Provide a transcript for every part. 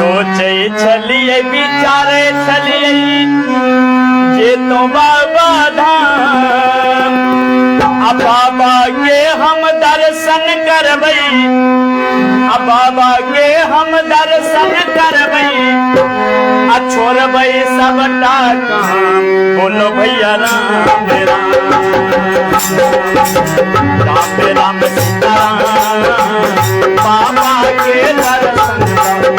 सोचे चलिए विचारे चलिए ये तो बाबा धाम। अब बाबा के हम दर्शन करबई, अब बाबा के हम दर्शन करबई, छोड़बई सबटा काम। बोलो भैया राम राम राम सीताराम। बाबा के दर्शन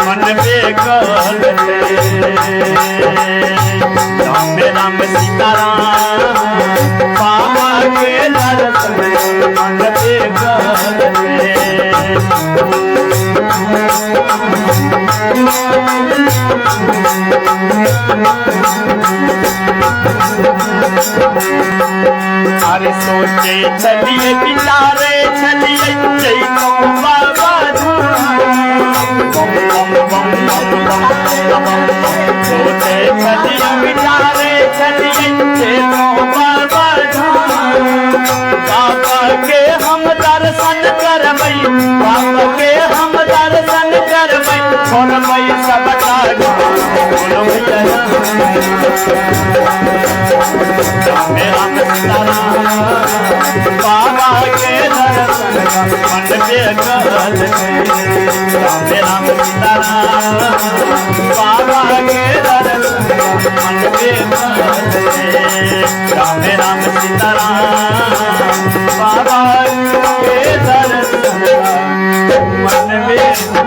मन बेकल राम राम सीताराम। बाबा के दर्शन मन बेकल। अरे सोचे चलिए विचारे चलिए जय को बाबा सोचे चलिए विचारे चलिए जय को बाबा। बाबा के हम दर्शन करबई, बाबा के हम दर्शन करबई, छोड़बई सबटा बोलो भैया राम राम सीताराम। बाबा के दर्शन मन बेकल राम राम सीताराम। बाबा के दर्शन मन बेकल राम राम सीताराम। बाबा के दर्शन मन बेकल।